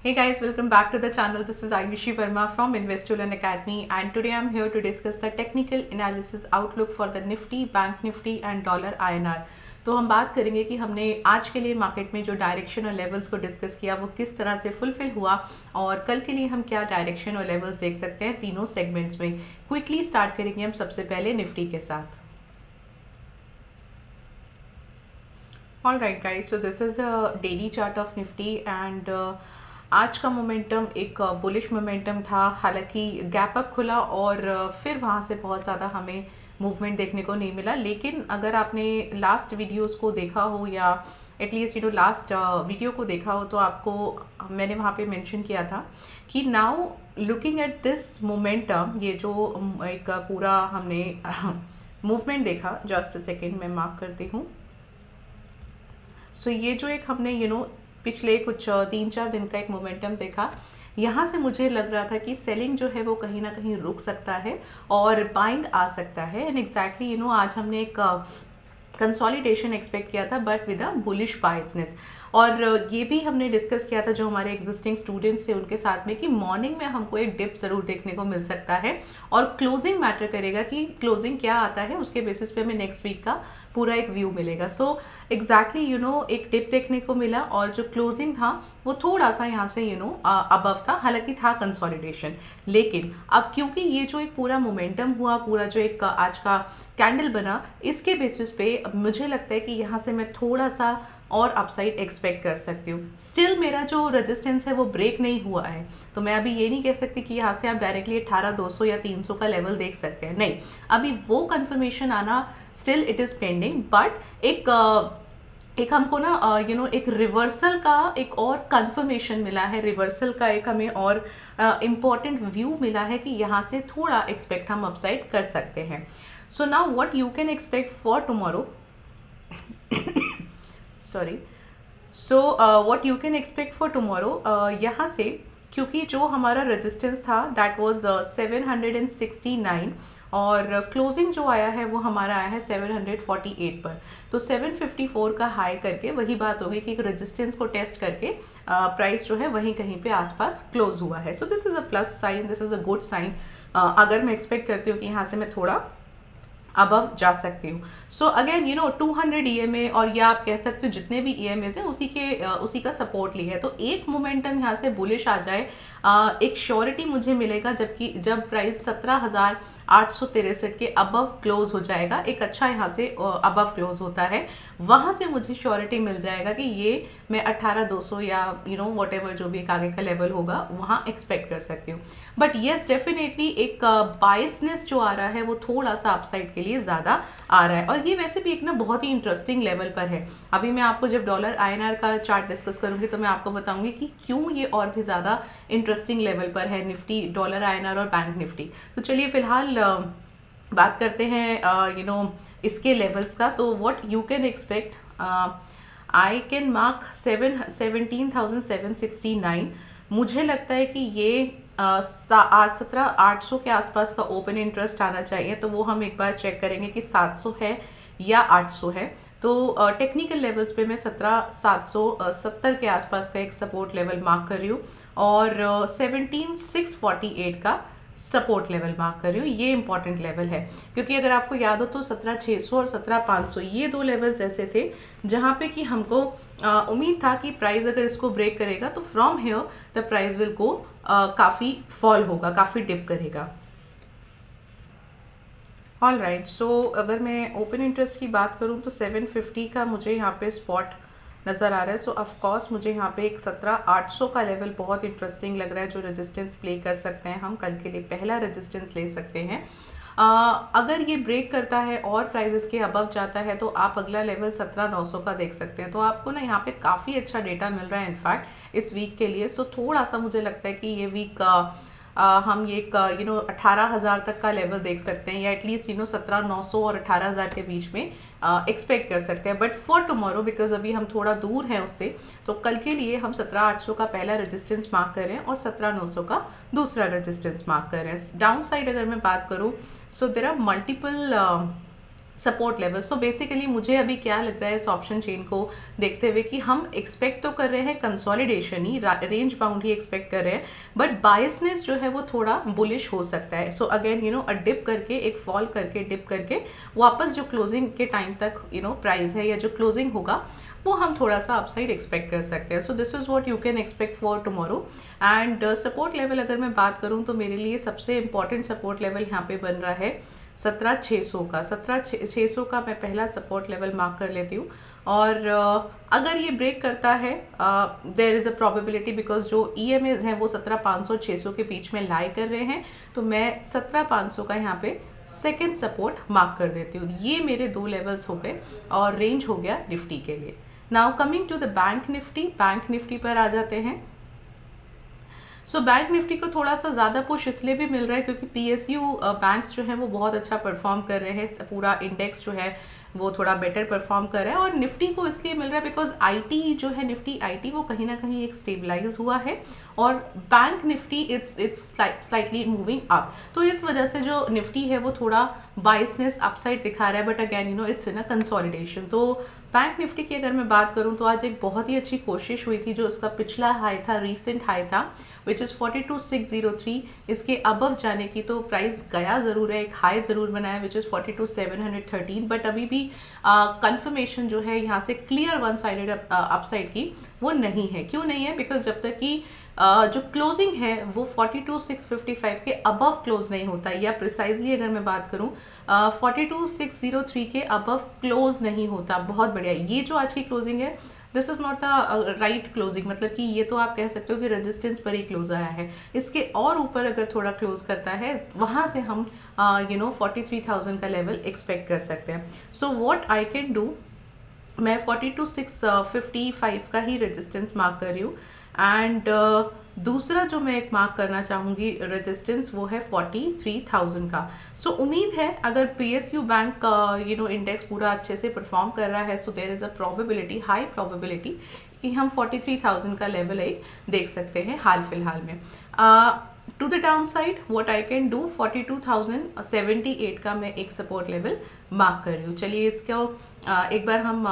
Hey guys, welcome back to the channel. This is Ayushi Verma from Investolearn Academy, and today I'm here to discuss the technical analysis outlook for the Nifty, Bank Nifty and Dollar INR. तो हम बात करेंगे कि हमने आज के लिए market में जो डायरेक्शन और लेवल्स को डिस्कस किया वो किस तरह से फुलफिल हुआ और कल के लिए हम क्या डायरेक्शन और लेवल्स देख सकते हैं तीनों सेगमेंट्स में। क्विकली स्टार्ट करेंगे हम सबसे पहले निफ्टी के साथ। All right guys, so this is the daily chart of Nifty and आज का मोमेंटम एक बुलिश मोमेंटम था। हालांकि गैप अप खुला और फिर वहाँ से बहुत ज़्यादा हमें मूवमेंट देखने को नहीं मिला, लेकिन अगर आपने लास्ट वीडियोस को देखा हो या एटलीस्ट लास्ट वीडियो को देखा हो तो आपको मैंने वहाँ पे मेंशन किया था कि now looking at this momentum, ये जो एक पूरा हमने मूवमेंट देखा, जस्ट अ सेकेंड मैं मार्क करती हूँ। सो ये जो एक हमने पिछले कुछ 3-4 दिन का एक मोमेंटम देखा, यहाँ से मुझे लग रहा था कि सेलिंग जो है वो कहीं ना कहीं रुक सकता है और बाइंग आ सकता है। एंड एग्जैक्टली आज हमने एक कंसोलिडेशन एक्सपेक्ट किया था but with a bullish biasness. और ये भी हमने डिस्कस किया था जो हमारे एग्जिस्टिंग स्टूडेंट्स थे उनके साथ में कि मॉर्निंग में हमको एक डिप जरूर देखने को मिल सकता है और क्लोजिंग मैटर करेगा कि क्लोजिंग क्या आता है, उसके बेसिस पे हमें नेक्स्ट वीक का पूरा एक व्यू मिलेगा। सो एग्जैक्टली एक डिप देखने को मिला और जो क्लोजिंग था वो थोड़ा सा यहाँ से अबव था, हालांकि था कंसोलिडेशन। लेकिन अब क्योंकि ये जो एक पूरा मोमेंटम हुआ, पूरा जो एक आज का कैंडल बना, इसके बेसिस पे मुझे लगता है कि यहाँ से मैं थोड़ा सा और अपसाइड एक्सपेक्ट कर सकती हूँ। स्टिल मेरा जो रेजिस्टेंस है वो ब्रेक नहीं हुआ है, तो मैं अभी ये नहीं कह सकती कि यहाँ से आप डायरेक्टली 18,200 या 300 का लेवल देख सकते हैं, नहीं। अभी वो कंफर्मेशन आना still it is pending, but एक हमको ना एक रिवर्सल का एक और कंफर्मेशन मिला है, रिवर्सल का एक हमें और इम्पॉर्टेंट व्यू मिला है कि यहाँ से थोड़ा एक्सपेक्ट हम अपसाइड कर सकते हैं। So now what you can expect for tomorrow, sorry, so what you can expect for tomorrow, यहाँ से क्योंकि जो हमारा रेजिस्टेंस था दैट वाज 769 और क्लोजिंग जो आया है वो हमारा आया है 748 पर, तो 754 का हाई करके वही बात होगी कि रेजिस्टेंस को टेस्ट करके प्राइस जो है वहीं कहीं पे आसपास क्लोज हुआ है। So this is a plus sign, this is a good sign. अगर मैं एक्सपेक्ट करती हूँ कि यहाँ से मैं थोड़ा अबव जा सकती हूँ। सो अगेन 200 ईएमए और या आप कह सकते हो जितने भी ईएमएज हैं उसी का सपोर्ट लिया है, तो एक मोमेंटम यहाँ से बुलिश आ जाए, एक श्योरिटी मुझे मिलेगा जब प्राइस 17,863 के अबव क्लोज हो जाएगा, एक अच्छा यहाँ से अबव क्लोज होता है, वहां से मुझे श्योरिटी मिल जाएगा कि ये मैं 18,200 या वट एवर जो भी एक आगे का लेवल होगा वहां एक्सपेक्ट कर सकती हूँ। बट येस डेफिनेटली एक बायसनेस जो आ रहा है वो थोड़ा सा अपसाइड के लिए ज्यादा आ रहा है, और ये वैसे भी एक ना बहुत ही इंटरेस्टिंग लेवल पर है। अभी मैं आपको जब डॉलर आईएनआर का चार्ट डिस्कस करूंगी तो मैं आपको बताऊंगी कि क्यों ये और भी ज्यादा इंटरेस्टिंग लेवल पर है, निफ्टी, डॉलर आईएनआर और बैंक निफ्टी। तो चलिए फिलहाल बात करते हैं इसके लेवल्स का। तो what you can expect, I can mark 17,769। मुझे लगता है कि ये 17,800 के आसपास का ओपन इंटरेस्ट आना चाहिए, तो वो हम एक बार चेक करेंगे कि 700 है या 800 है। तो टेक्निकल लेवल्स पे मैं 17,770 के आसपास का एक सपोर्ट लेवल मार्क कर रही हूँ और 17,648 का सपोर्ट लेवल मार्क कर रही हूँ। ये इंपॉर्टेंट लेवल है क्योंकि अगर आपको याद हो तो 17,600 और 17,500 ये दो लेवल्स ऐसे थे जहां पे कि हमको उम्मीद था कि प्राइस अगर इसको ब्रेक करेगा तो from here the price will go, काफी फॉल होगा, काफी डिप करेगा। ऑल राइट, सो अगर मैं ओपन इंटरेस्ट की बात करूं तो 750 का मुझे यहाँ पे स्पॉट नज़र आ रहा है। सो ऑफकोर्स मुझे यहाँ पे एक 17,800 का लेवल बहुत इंटरेस्टिंग लग रहा है जो रेजिस्टेंस प्ले कर सकते हैं, हम कल के लिए पहला रेजिस्टेंस ले सकते हैं। अगर ये ब्रेक करता है और प्राइजेस के अबव जाता है तो आप अगला लेवल 17,900 का देख सकते हैं। तो आपको ना यहाँ पे काफ़ी अच्छा डेटा मिल रहा है इनफैक्ट इस वीक के लिए। सो थोड़ा सा मुझे लगता है कि ये वीक हम ये 18,000 तक का लेवल देख सकते हैं या एटलीस्ट 17,900 और 18,000 के बीच में एक्सपेक्ट कर सकते हैं। बट फॉर टुमारो बिकॉज अभी हम थोड़ा दूर हैं उससे, तो कल के लिए हम 17,800 का पहला रेजिस्टेंस मार्क कर रहे हैं और 17,900 का दूसरा रेजिस्टेंस मार्क कर रहे हैं। डाउन साइड अगर मैं बात करूँ so there are multiple support level. So basically मुझे अभी क्या लग रहा है इस ऑप्शन चेन को देखते हुए कि हम एक्सपेक्ट तो कर रहे हैं कंसोलिडेशन ही, रेंज बाउंड ही एक्सपेक्ट कर रहे हैं, बट बायसनेस जो है वो थोड़ा बुलिश हो सकता है। सो अगेन अ डिप करके, एक फॉल करके, डिप करके वापस जो क्लोजिंग के टाइम तक प्राइस है या जो क्लोजिंग होगा वो हम थोड़ा सा अपसाइड एक्सपेक्ट कर सकते हैं। सो this is what you can expect for tomorrow. And support level अगर मैं बात करूं तो मेरे लिए सबसे इंपॉर्टेंट सपोर्ट लेवल यहाँ पे बन रहा है 17,600 का। 17,600 का मैं पहला सपोर्ट लेवल मार्क कर लेती हूँ। और अगर ये ब्रेक करता है, there is a probability, because जो EMAs हैं वो 17,500 600 के बीच में लाई कर रहे हैं, तो मैं 17,500 का यहाँ पे सेकेंड सपोर्ट मार्क कर देती हूँ। ये मेरे दो लेवल्स हो गए और रेंज हो गया निफ्टी के लिए। Now coming to the bank Nifty, bank Nifty पर आ जाते हैं। सो बैंक निफ्टी को थोड़ा सा ज़्यादा पुश इसलिए भी मिल रहा है क्योंकि PSU बैंक्स जो है वो बहुत अच्छा परफॉर्म कर रहे हैं, पूरा इंडेक्स जो है वो थोड़ा बेटर परफॉर्म कर रहा है। और निफ्टी को इसलिए मिल रहा है बिकॉज IT जो है, निफ्टी IT वो कहीं ना कहीं एक स्टेबलाइज हुआ है और bank Nifty it's slightly moving up. तो इस वजह से जो निफ्टी है वो थोड़ा बाइसनेस अपसाइड दिखा रहा है, but again it's in a consolidation. तो बैंक निफ्टी की अगर मैं बात करूं तो आज एक बहुत ही अच्छी कोशिश हुई थी, जो उसका पिछला हाई था, रीसेंट हाई था, विच इज़ 42,603, इसके अबव जाने की। तो प्राइस गया ज़रूर है, एक हाई ज़रूर बनाया विच इज़ 42,713, बट अभी भी कंफर्मेशन जो है यहाँ से क्लियर वन साइडेड अपसाइड की वो नहीं है। क्यों नहीं है? बिकॉज जब तक कि जो क्लोजिंग है वो 42,655 के अबव क्लोज नहीं होता, या प्रिसाइजली अगर मैं बात करूं 42,603 के अबव क्लोज नहीं होता। बहुत बढ़िया। ये जो आज की क्लोजिंग है, this is not the right closing, मतलब कि ये तो आप कह सकते हो कि रेजिस्टेंस पर ही क्लोज आया है। इसके और ऊपर अगर थोड़ा क्लोज करता है, वहां से हम 43,000 का लेवल एक्सपेक्ट कर सकते हैं। So what I can do, मैं 42,655 का ही रेजिस्टेंस मार्क कर रही हूँ। एंड दूसरा जो मैं एक मार्क करना चाहूँगी रेजिस्टेंस, वो है 43,000 का। सो उम्मीद है अगर PSU बैंक का इंडेक्स पूरा अच्छे से परफॉर्म कर रहा है, so there is a probability, high probability कि हम 43,000 का लेवल एक देख सकते हैं हाल फिलहाल में। To the down side what I can do, 42,078 का मैं एक सपोर्ट लेवल मार्क कर रही हूँ। चलिए इसको एक बार हम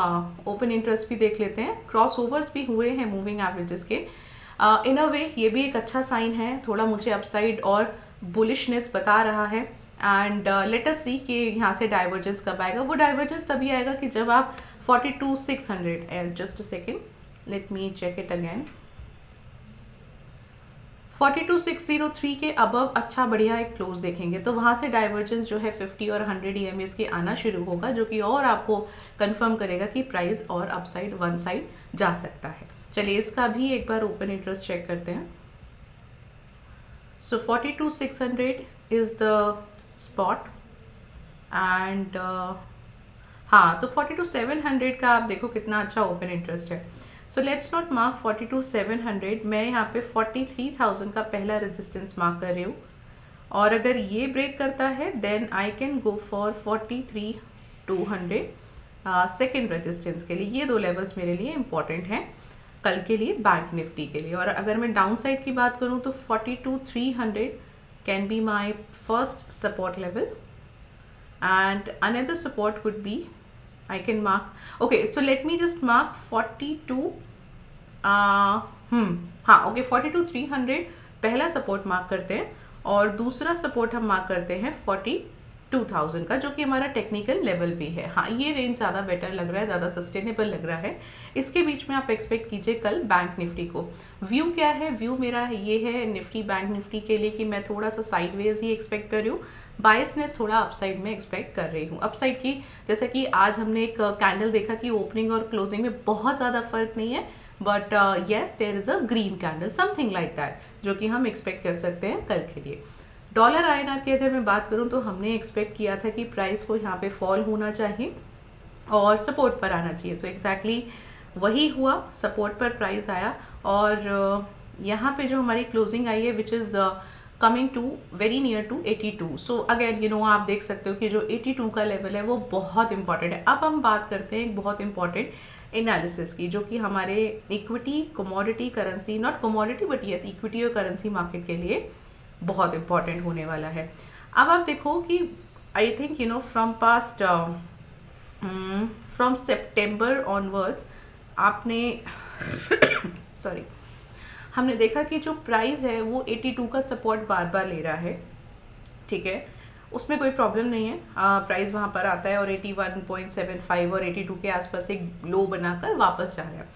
ओपन इंटरेस्ट भी देख लेते हैं। क्रॉस ओवर्स भी हुए हैं मूविंग एवरेजेस के। इन अ वे ये भी एक अच्छा साइन है, थोड़ा मुझे अपसाइड और बुलिशनेस बता रहा है। एंड लेट अस सी कि यहाँ से डाइवर्जेंस कब आएगा। वो डाइवर्जेंस तभी आएगा कि जब आप 42,600, just a second, let me check it again, 42,603 के अबव अच्छा बढ़िया एक क्लोज देखेंगे, तो वहां से डाइवर्जेंस जो है 50 और 100 EMAs के आना शुरू होगा, जो कि और आपको कंफर्म करेगा कि प्राइस और अपसाइड वन साइड जा सकता है। चलिए इसका भी एक बार ओपन इंटरेस्ट चेक करते हैं। सो 42,600 इज द स्पॉट। एंड हाँ, तो 42,700 का आप देखो कितना अच्छा ओपन इंटरेस्ट है। सो लेट्स नॉट मार्क 42,700, मैं यहाँ पे 43,000 का पहला रेजिस्टेंस मार्क कर रही हूँ। और अगर ये ब्रेक करता है then I can go for 43,200 second resistance के लिए। ये दो लेवल्स मेरे लिए इंपॉर्टेंट हैं कल के लिए बैंक निफ्टी के लिए। और अगर मैं डाउन साइड की बात करूँ तो 42,300 can be my first support level, and another support could be, I can mark, okay, so let me just mark 42 हाँ ओके 42,300 पहला सपोर्ट मार्क करते हैं, और दूसरा सपोर्ट हम मार्क करते हैं 42,000 का, जो कि हमारा टेक्निकल लेवल भी है। हाँ, ये रेंज ज़्यादा बेटर लग रहा है, ज़्यादा सस्टेनेबल लग रहा है। इसके बीच में आप एक्सपेक्ट कीजिए कल बैंक निफ्टी को। व्यू क्या है? व्यू मेरा ये है निफ्टी बैंक निफ्टी के लिए कि मैं थोड़ा सा साइडवेज ही एक्सपेक्ट कर रही हूँ, बायसनेस थोड़ा अपसाइड में एक्सपेक्ट कर रही हूँ। अपसाइड की जैसा कि आज हमने एक कैंडल देखा कि ओपनिंग और क्लोजिंग में बहुत ज़्यादा फर्क नहीं है, but yes there is a green candle, something like that, जो कि हम एक्सपेक्ट कर सकते हैं कल के लिए। डॉलर INR की अगर मैं बात करूं तो हमने एक्सपेक्ट किया था कि प्राइस को यहाँ पे फॉल होना चाहिए और सपोर्ट पर आना चाहिए। तो एग्जैक्टली वही हुआ, सपोर्ट पर प्राइस आया। और यहाँ पे जो हमारी क्लोजिंग आई है which is coming to very near to 82। So again आप देख सकते हो कि जो 82 का लेवल है वो बहुत इंपॉर्टेंट है। अब हम बात करते हैं एक बहुत इंपॉर्टेंट एनालिसिस की, जो कि हमारे equity, commodity, currency, not commodity but yes equity और करेंसी मार्केट के लिए बहुत इंपॉर्टेंट होने वाला है। अब आप देखो कि I think from past from September onwards आपने सॉरी, हमने देखा कि जो प्राइस है वो 82 का सपोर्ट बार बार ले रहा है, ठीक है, उसमें कोई प्रॉब्लम नहीं है। प्राइस वहाँ पर आता है और 81.75 और 82 के आसपास एक लो बनाकर वापस जा रहा है।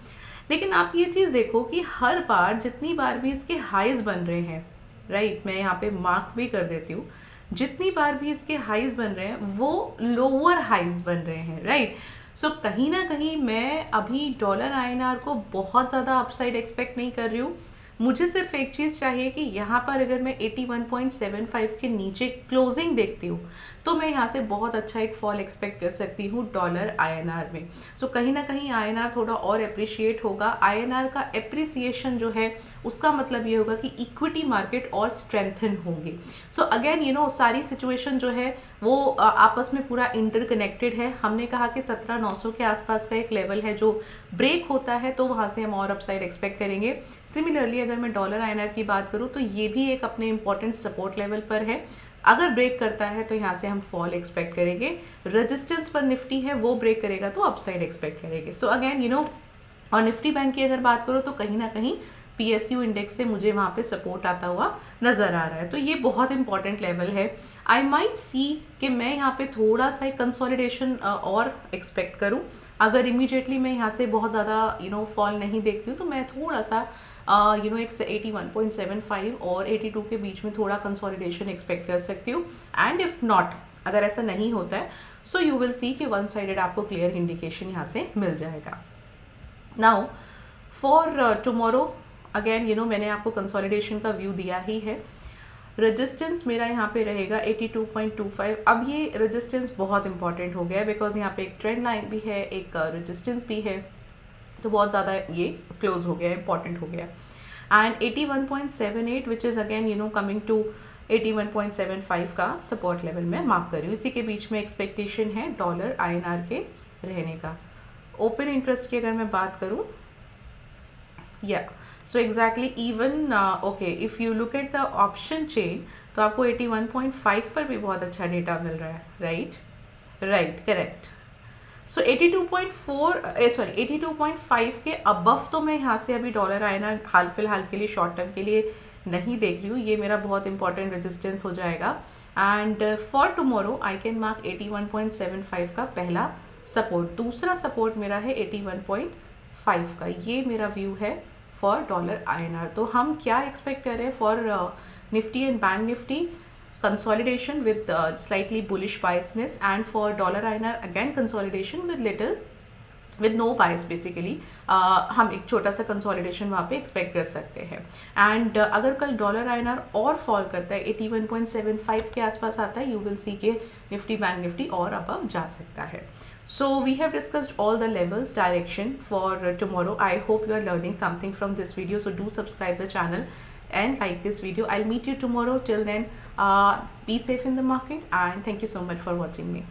लेकिन आप ये चीज़ देखो कि हर बार जितनी बार भी इसके हाइज बन रहे हैं, राइट, मैं यहाँ पे मार्क भी कर देती हूँ, जितनी बार भी इसके हाइज बन रहे हैं वो लोअर हाइज बन रहे हैं, राइट। सो कहीं ना कहीं मैं अभी डॉलर आईएनआर को बहुत ज़्यादा अपसाइड एक्सपेक्ट नहीं कर रही हूँ। मुझे सिर्फ एक चीज़ चाहिए कि यहाँ पर अगर मैं 81.75 के नीचे क्लोजिंग देखती हूँ तो मैं यहाँ से बहुत अच्छा एक फॉल एक्सपेक्ट कर सकती हूँ डॉलर आईएनआर में। सो कहीं ना कहीं आईएनआर थोड़ा और अप्रिशिएट होगा। आईएनआर का एप्रिसिएशन जो है उसका मतलब ये होगा कि इक्विटी मार्केट और स्ट्रेंथन होंगे। सो अगेन सारी सिचुएशन जो है वो आपस में पूरा इंटरकनेक्टेड है। हमने कहा कि 17,900 के आसपास का एक लेवल है, जो ब्रेक होता है तो वहाँ से हम और अपसाइड एक्सपेक्ट करेंगे। सिमिलरली अगर मैं डॉलर आईएनआर की बात करूँ तो ये भी एक अपने इंपॉर्टेंट सपोर्ट लेवल पर है। अगर ब्रेक करता है तो यहाँ से हम फॉल एक्सपेक्ट करेंगे। रेजिस्टेंस पर निफ्टी है, वो ब्रेक करेगा तो अपसाइड एक्सपेक्ट करेंगे। सो अगेन और निफ्टी बैंक की अगर बात करो तो कहीं ना कहीं पीएसयू इंडेक्स से मुझे वहाँ पे सपोर्ट आता हुआ नज़र आ रहा है, तो ये बहुत इंपॉर्टेंट लेवल है। आई माइट सी कि मैं यहाँ पे थोड़ा सा एक कंसोलिडेशन और एक्सपेक्ट करूँ। अगर इमीडिएटली मैं यहाँ से बहुत ज़्यादा फॉल नहीं देखती हूँ तो मैं थोड़ा सा एक 81.75 और 82 के बीच में थोड़ा कंसोलिडेशन एक्सपेक्ट कर सकती हूँ। एंड इफ़ नॉट, अगर ऐसा नहीं होता है सो यू विल सी कि वन साइडेड आपको क्लियर इंडिकेशन यहाँ से मिल जाएगा। नाउ फॉर टुमारो अगेन मैंने आपको कंसोलिडेशन का व्यू दिया ही है। रेजिस्टेंस मेरा यहाँ पे रहेगा 82.25। अब ये रेजिस्टेंस बहुत इंपॉर्टेंट हो गया है बिकॉज यहाँ पे एक ट्रेंड लाइन भी है, एक रेजिस्टेंस भी है, तो बहुत ज़्यादा ये क्लोज हो गया है, इंपॉर्टेंट हो गया है। And 81.78 which is again coming to 81.75 का सपोर्ट लेवल मैं मार्क कर रही हूँ। इसी के बीच में एक्सपेक्टेशन है डॉलर आईएनआर के रहने का। ओपन इंटरेस्ट की अगर मैं बात करूँ, या so exactly even okay, if you look at the option chain तो आपको 81.5 पर भी बहुत अच्छा डेटा मिल रहा है, राइट, करेक्ट। सो 82.5 के अबव तो मैं यहाँ से अभी डॉलर आईएनआर हाल फिलहाल के लिए शॉर्ट टर्म के लिए नहीं देख रही हूँ। ये मेरा बहुत इंपॉर्टेंट रेजिस्टेंस हो जाएगा। And for tomorrow I can mark 81.75 का पहला सपोर्ट। दूसरा सपोर्ट मेरा है 81.5 का। ये मेरा व्यू है फॉर डॉलर आईएनआर। तो हम क्या एक्सपेक्ट कर रहे हैं for Nifty and bank Nifty? consolidation with slightly bullish biasness, and for dollar INR again consolidation with no bias basically। हम एक छोटा सा कंसोलिडेशन वहाँ पे एक्सपेक्ट कर सकते हैं। एंड अगर कल डॉलर आईएनआर और फॉल करता है 81.75 के आसपास आता है, यू विल सी के निफ्टी बैंक निफ्टी और अबव जा सकता है। So we have discussed all the levels direction for tomorrow. I hope you are learning something from this video, so do subscribe the channel and like this video. I'll meet you tomorrow. Till then, be safe in the market and thank you so much for watching me.